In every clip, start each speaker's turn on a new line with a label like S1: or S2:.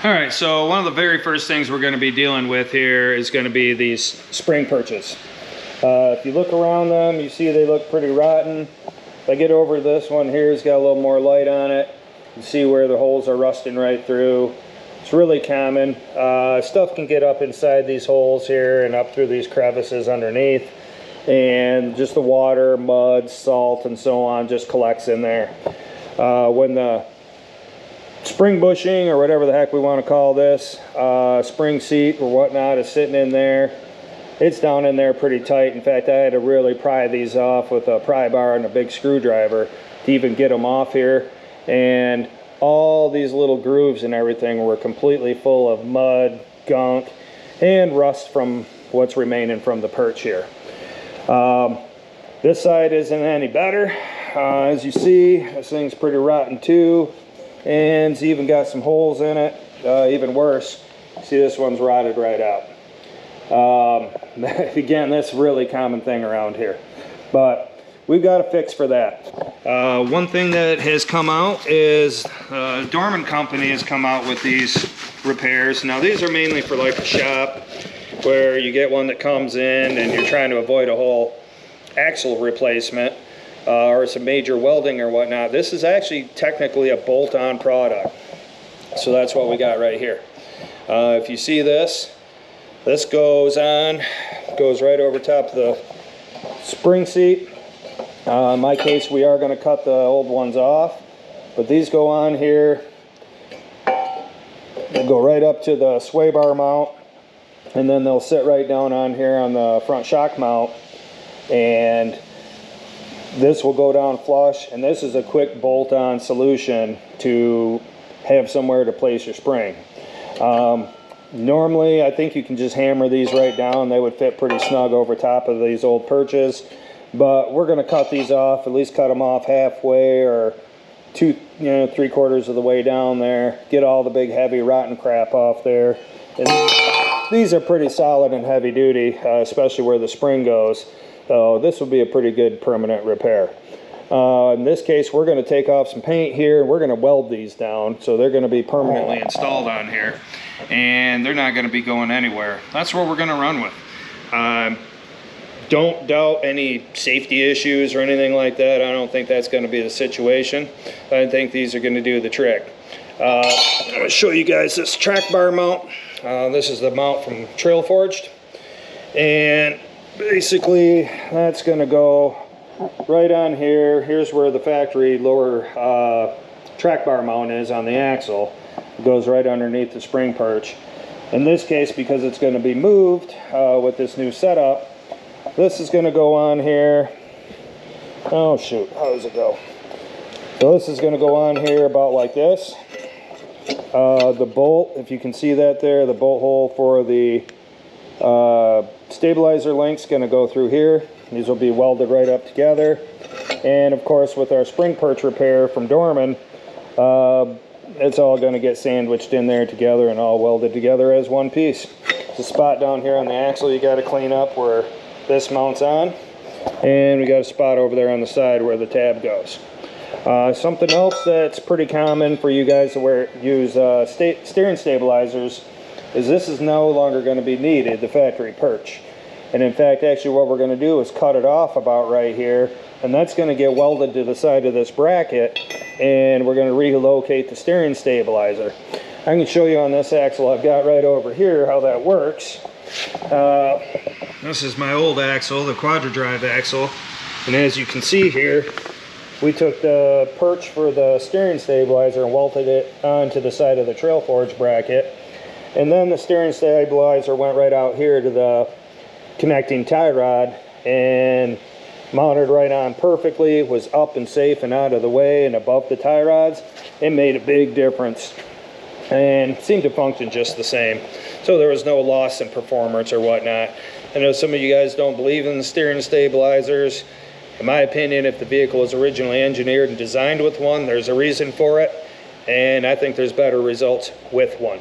S1: All right, so one of the very first things we're going to be dealing with here is going to be these spring perches. If you look around them, you see they look pretty rotten. If I get over this one here, it's got a little more light on it. You see where the holes are rusting right through. It's really common. Stuff can get up inside these holes here and up through these crevices underneath. And just the water, mud, salt, and so on just collects in there. When the spring bushing, or whatever the heck we want to call this, spring seat or whatnot, is sitting in there, it's down in there pretty tight. In fact, I had to really pry these off with a pry bar and a big screwdriver to even get them off here. And all these little grooves and everything were completely full of mud, gunk, and rust from what's remaining from the perch here. This side isn't any better. As you see, this thing's pretty rotten too. And it's even got some holes in it. Even worse, see, this one's rotted right out. Again, that's a really common thing around here, but we've got a fix for that. One thing that has come out is Dorman company has come out with these repairs. Now these are mainly for like a shop where you get one that comes in and you're trying to avoid a whole axle replacement. Or some major welding or whatnot. This is actually technically a bolt-on product. So that's what we got right here. If you see this goes on, goes right over top of the spring seat. In my case, we are going to cut the old ones off, but these go on here. They go right up to the sway bar mount, and then they'll sit right down on here on the front shock mount, and this will go down flush. And this is a quick bolt-on solution to have somewhere to place your spring. Normally, I think you can just hammer these right down. They would fit pretty snug over top of these old perches. But we're going to cut these off, at least cut them off halfway or 3/4 of the way down there. Get all the big, heavy, rotten crap off there. And these are pretty solid and heavy duty, especially where the spring goes. So this will be a pretty good permanent repair. In this case, we're going to take off some paint here, and we're going to weld these down, so they're going to be permanently installed on here, and they're not going to be going anywhere. That's what we're going to run with. Don't doubt any safety issues or anything like that. I don't think that's going to be the situation. I think these are going to do the trick. I'm going to show you guys this track bar mount. This is the mount from Trail Forged, and basically that's going to go right on here. Here's where the factory lower track bar mount is on the axle. It goes right underneath the spring perch. In this case, because it's going to be moved with this new setup, this is going to go on here. Oh shoot, how does it go? So this is going to go on here about like this. The bolt, if you can see that there, the bolt hole for the stabilizer link's going to go through here. These will be welded right up together. And of course, with our spring perch repair from Dorman, it's all going to get sandwiched in there together and all welded together as one piece. There's a spot down here on the axle you got to clean up where this mounts on, and we got a spot over there on the side where the tab goes. Something else that's pretty common for you guys to use steering stabilizers is this is no longer going to be needed, the factory perch. And in fact, actually what we're going to do is cut it off about right here, and that's going to get welded to the side of this bracket, and we're going to relocate the steering stabilizer. I can show you on this axle I've got right over here how that works. This is my old axle, the quadra drive axle, and as you can see here, we took the perch for the steering stabilizer and welded it onto the side of the Trail Forge bracket. And then the steering stabilizer went right out here to the connecting tie rod and mounted right on perfectly. It was up and safe and out of the way and above the tie rods. It made a big difference and seemed to function just the same. So there was no loss in performance or whatnot. I know some of you guys don't believe in the steering stabilizers. In my opinion, if the vehicle was originally engineered and designed with one, there's a reason for it. And I think there's better results with one.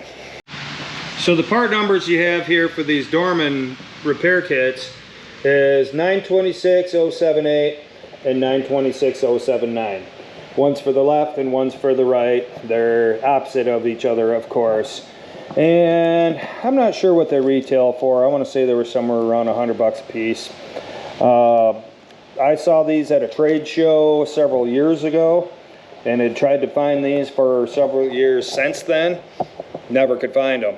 S1: So the part numbers you have here for these Dorman repair kits is 926078 and 926079. One's for the left and one's for the right. They're opposite of each other, of course. And I'm not sure what they retail for. I want to say they were somewhere around $100 a piece. I saw these at a trade show several years ago and had tried to find these for several years since then. Never could find them.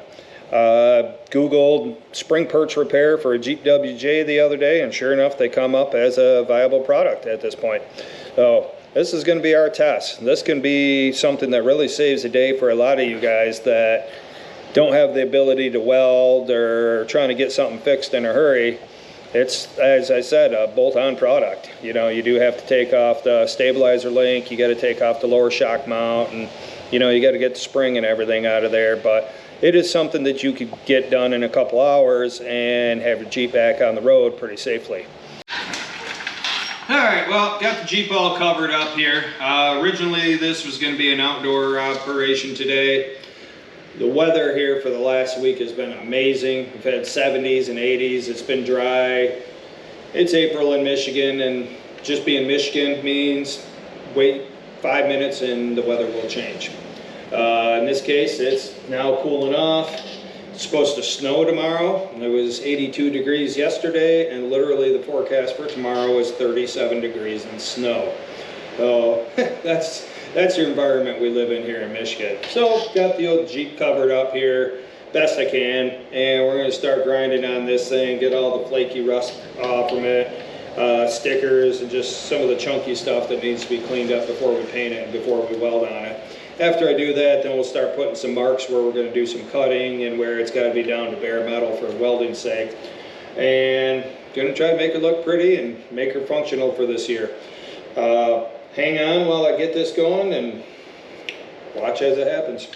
S1: Googled spring perch repair for a Jeep WJ the other day, and sure enough, they come up as a viable product at this point. So this is going to be our test. This can be something that really saves the day for a lot of you guys that don't have the ability to weld or trying to get something fixed in a hurry. It's, as I said, a bolt-on product. You know, you do have to take off the stabilizer link, you got to take off the lower shock mount, and you know, you got to get the spring and everything out of there. But it is something that you could get done in a couple hours and have your Jeep back on the road pretty safely. All right, well, got the Jeep all covered up here. Originally, this was going to be an outdoor operation today. The weather here for the last week has been amazing. We've had 70s and 80s. It's been dry. It's April in Michigan, and just being Michigan means wait 5 minutes and the weather will change. In this case, it's now cooling off. It's supposed to snow tomorrow. It was 82 degrees yesterday, and literally the forecast for tomorrow is 37 degrees and snow. So that's your environment we live in here in Michigan. So got the old Jeep covered up here best I can, and we're going to start grinding on this thing, get all the flaky rust off from it, stickers, and just some of the chunky stuff that needs to be cleaned up before we paint it and before we weld on it. After I do that, then we'll start putting some marks where we're going to do some cutting and where it's got to be down to bare metal for welding's sake. And going to try to make it look pretty and make her functional for this year. Hang on while I get this going and watch as it happens.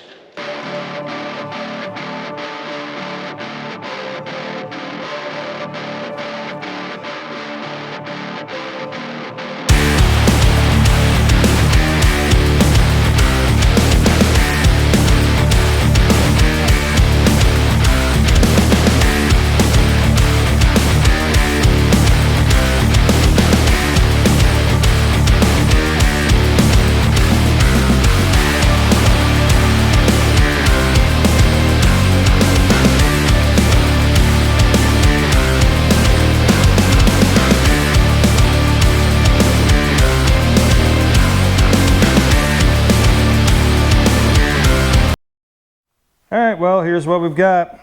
S1: Alright, well, here's what we've got.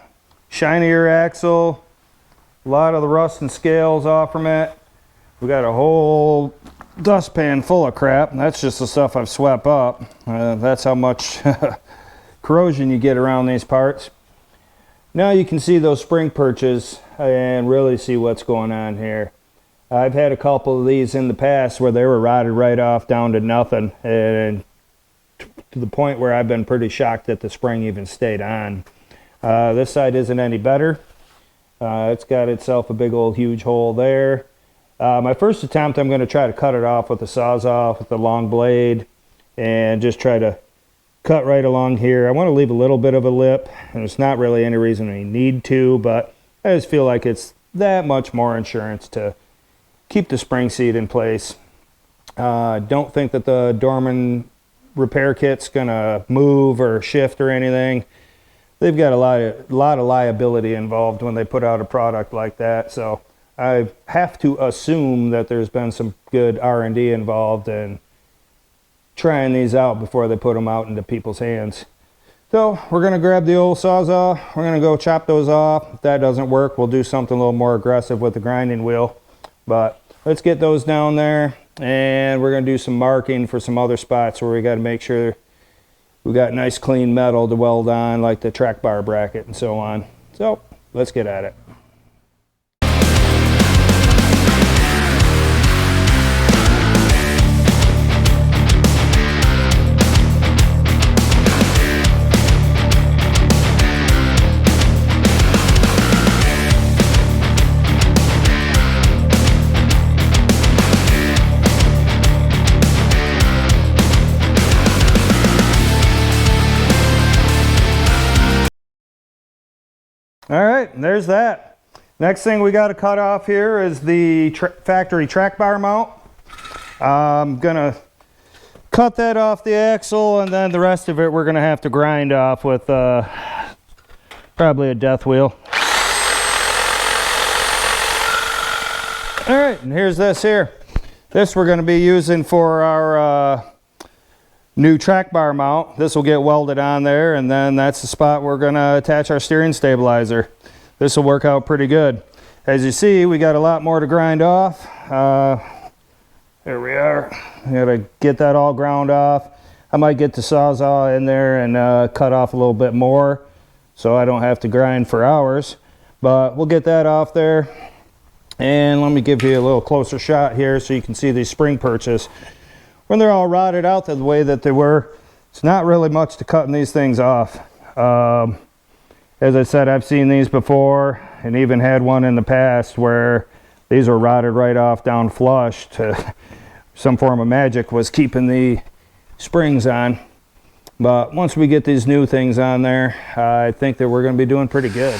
S1: Shinier axle, a lot of the rust and scales off from it. We got a whole dustpan full of crap. That's just the stuff I've swept up. That's how much corrosion you get around these parts. Now you can see those spring perches and really see what's going on here. I've had a couple of these in the past where they were rotted right off down to nothing, and to the point where I've been pretty shocked that the spring even stayed on. This side isn't any better. It's got itself a big old huge hole there. My first attempt, I'm going to try to cut it off with the Sawzall with the long blade and just try to cut right along here. I want to leave a little bit of a lip, and there's not really any reason we need to, but I just feel like it's that much more insurance to keep the spring seat in place. Don't think that the Dorman repair kit's gonna move or shift or anything. They've got a lot of liability involved when they put out a product like that, so I have to assume that there's been some good R&D involved in trying these out before they put them out into people's hands. So we're gonna grab the old Sawzall, we're gonna go chop those off. If that doesn't work, we'll do something a little more aggressive with the grinding wheel, but let's get those down there. And we're going to do some marking for some other spots where we got to make sure we got nice clean metal to weld on, like the track bar bracket and so on. So let's get at it. All right, there's that. Next thing we got to cut off here is the factory track bar mount. I'm gonna cut that off the axle, and then the rest of it we're gonna have to grind off with Probably a death wheel. All right, and here's this here. This we're going to be using for our new track bar mount. This will get welded on there, and then that's the spot we're going to attach our steering stabilizer. This will work out pretty good. As you see, we got a lot more to grind off. There we are. I gotta get that all ground off. I might get the Sawzall in there and cut off a little bit more so I don't have to grind for hours. But we'll get that off there. And let me give you a little closer shot here so you can see these spring perches. When they're all rotted out the way that they were, it's not really much to cutting these things off. As I said, I've seen these before and even had one in the past where these were rotted right off down flush. Some form of magic was keeping the springs on. But once we get these new things on there, I think that we're going to be doing pretty good.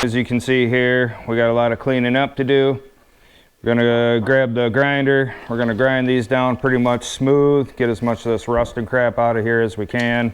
S1: As you can see here, we got a lot of cleaning up to do. We're gonna grab the grinder. We're gonna grind these down pretty much smooth, get as much of this rust and crap out of here as we can.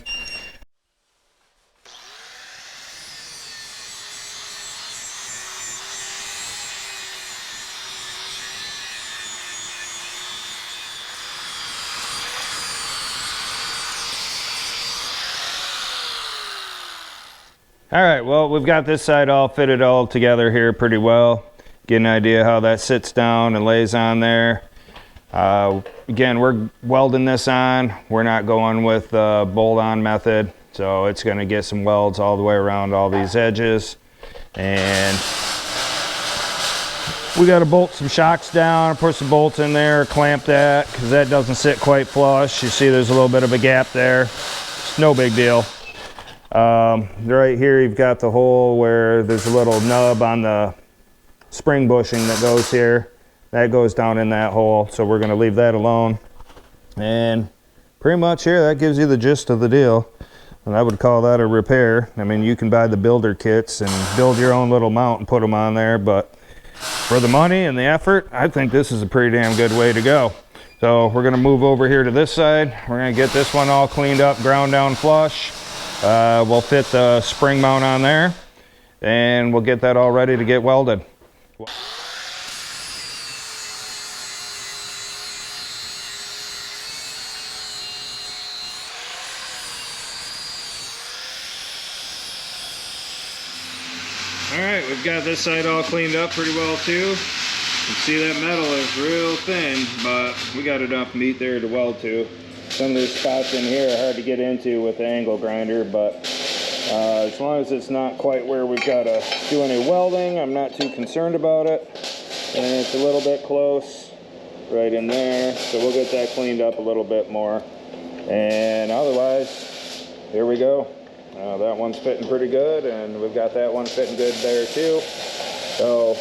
S1: All right, well, we've got this side all fitted all together here pretty well. Get an idea how that sits down and lays on there. Again, we're welding this on. We're not going with the bolt-on method, so it's gonna get some welds all the way around all these edges. And we gotta bolt some shocks down, put some bolts in there, clamp that, because that doesn't sit quite flush. You see there's a little bit of a gap there. It's no big deal. Right here you've got the hole where there's a little nub on the spring bushing that goes here. That goes down in that hole, so we're going to leave that alone. And pretty much here, that gives you the gist of the deal. And I would call that a repair. I mean, you can buy the builder kits and build your own little mount and put them on there, but for the money and the effort, I think this is a pretty damn good way to go. So we're going to move over here to this side. We're going to get this one all cleaned up, ground down flush. We'll fit the spring mount on there, and we'll get that all ready to get welded. Alright, we've got this side all cleaned up pretty well too. You can see that metal is real thin, but we got enough meat there to weld to. Some of these spots in here are hard to get into with the angle grinder, but as long as it's not quite where we've got to do any welding, I'm not too concerned about it. And it's a little bit close right in there, so we'll get that cleaned up a little bit more. And otherwise, here we go. That one's fitting pretty good, and we've got that one fitting good there too. So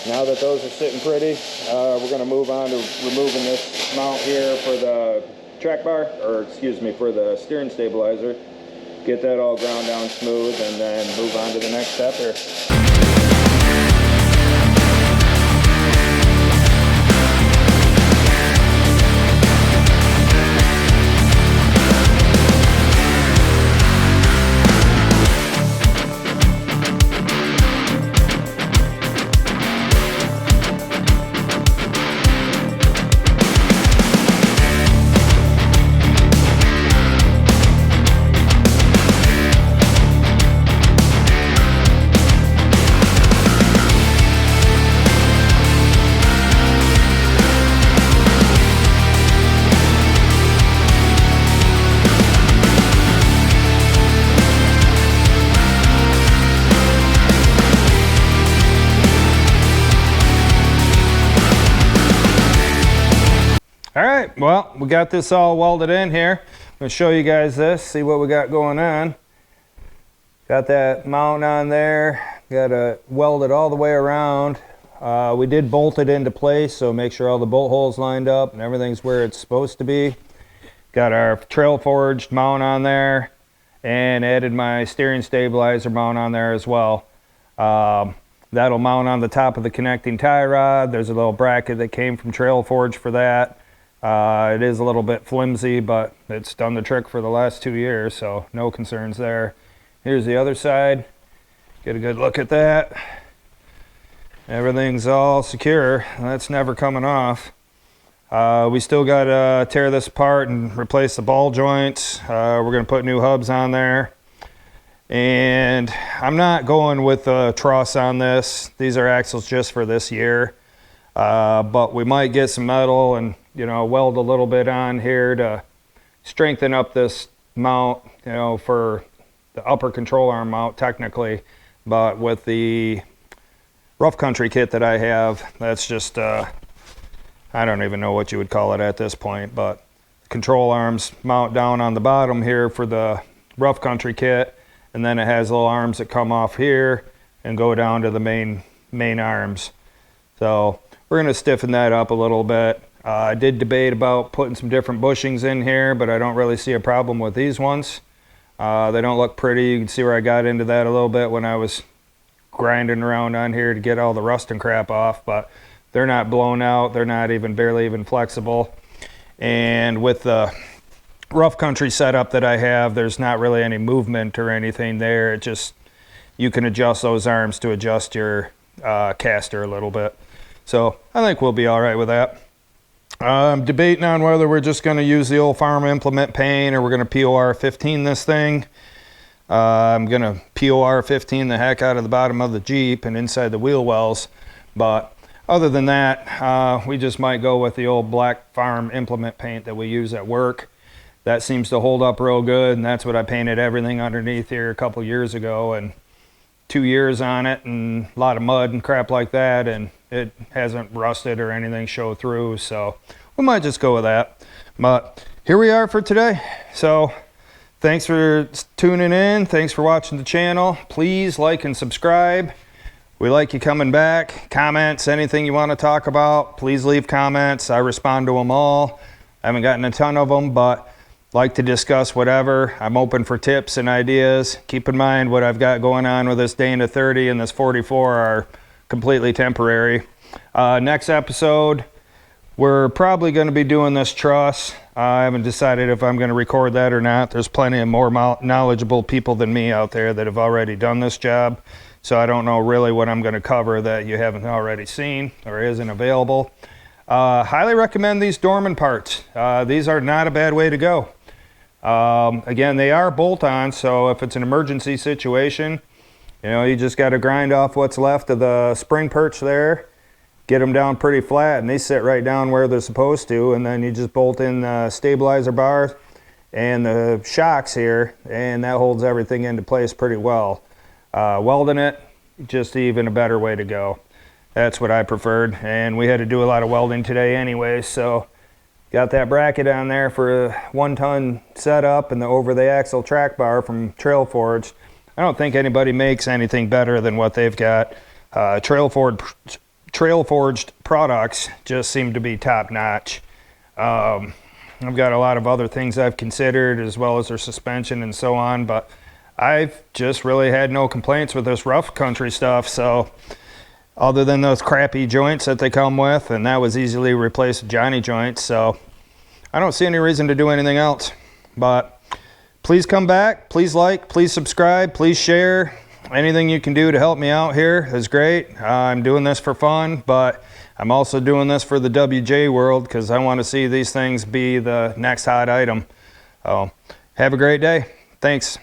S1: now that those are sitting pretty, we're going to move on to removing this mount here for the track bar, or excuse me, for the steering stabilizer. Get that all ground down smooth, and then move on to the next step here. Alright, well, we got this all welded in here. I'm going to show you guys this, see what we got going on. Got that mount on there, got to weld it all the way around. We did bolt it into place, so make sure all the bolt holes lined up and everything's where it's supposed to be. Got our trail forged mount on there and added my steering stabilizer mount on there as well. That'll mount on the top of the connecting tie rod. There's a little bracket that came from Trail Forge for that. It is a little bit flimsy, but it's done the trick for the last 2 years, so no concerns there. Here's the other side. Get a good look at that. Everything's all secure. That's never coming off. We still got to tear this apart and replace the ball joints. We're going to put new hubs on there. And I'm not going with a truss on this. These are axles just for this year. But we might get some metal and, you know, weld a little bit on here to strengthen up this mount, you know, for the upper control arm mount technically. But with the rough country kit that I have, that's just, I don't even know what you would call it at this point, but control arms mount down on the bottom here for the rough country kit. And then it has little arms that come off here and go down to the main arms. So we're going to stiffen that up a little bit. I did debate about putting some different bushings in here, but I don't really see a problem with these ones. They don't look pretty. You can see where I got into that a little bit when I was grinding around on here to get all the rust and crap off, but they're not blown out. They're not even barely even flexible. And with the rough country setup that I have, there's not really any movement or anything there. It just, you can adjust those arms to adjust your caster a little bit. So I think we'll be all right with that. I'm debating on whether we're just going to use the old farm implement paint or we're going to POR 15 this thing. I'm going to POR 15 the heck out of the bottom of the Jeep and inside the wheel wells. But other than that, we just might go with the old black farm implement paint that we use at work. That seems to hold up real good, and that's what I painted everything underneath here a couple years ago, and 2 years on it and a lot of mud and crap like that, and it hasn't rusted or anything show through, so we might just go with that. But here we are for today. So thanks for tuning in. Thanks for watching the channel. Please like and subscribe. We like you coming back. Comments, anything you want to talk about, please leave comments. I respond to them all. I haven't gotten a ton of them, but like to discuss whatever. I'm open for tips and ideas. Keep in mind what I've got going on with this Dana 30 and this 44 are completely temporary. Next episode, we're probably going to be doing this truss. I haven't decided if I'm going to record that or not. There's plenty of more knowledgeable people than me out there that have already done this job. So I don't know really what I'm going to cover that you haven't already seen or isn't available. Highly recommend these Dorman parts. These are not a bad way to go. Again, they are bolt-on, so if it's an emergency situation, you know, you just got to grind off what's left of the spring perch there, get them down pretty flat, and they sit right down where they're supposed to, and then you just bolt in the stabilizer bars and the shocks here, and that holds everything into place pretty well. Welding it, just even a better way to go. That's what I preferred, and we had to do a lot of welding today anyway, so got that bracket on there for a 1-ton setup and the over the axle track bar from Trail Forge. I don't think anybody makes anything better than what they've got. Trail Forged products just seem to be top notch. I've got a lot of other things I've considered as well as their suspension and so on, but I've just really had no complaints with this rough country stuff. So other than those crappy joints that they come with, and that was easily replaced with Johnny joints, so I don't see any reason to do anything else. But please come back, please like, please subscribe, please share. Anything you can do to help me out here is great. I'm doing this for fun, but I'm also doing this for the WJ world because I want to see these things be the next hot item. So have a great day. Thanks.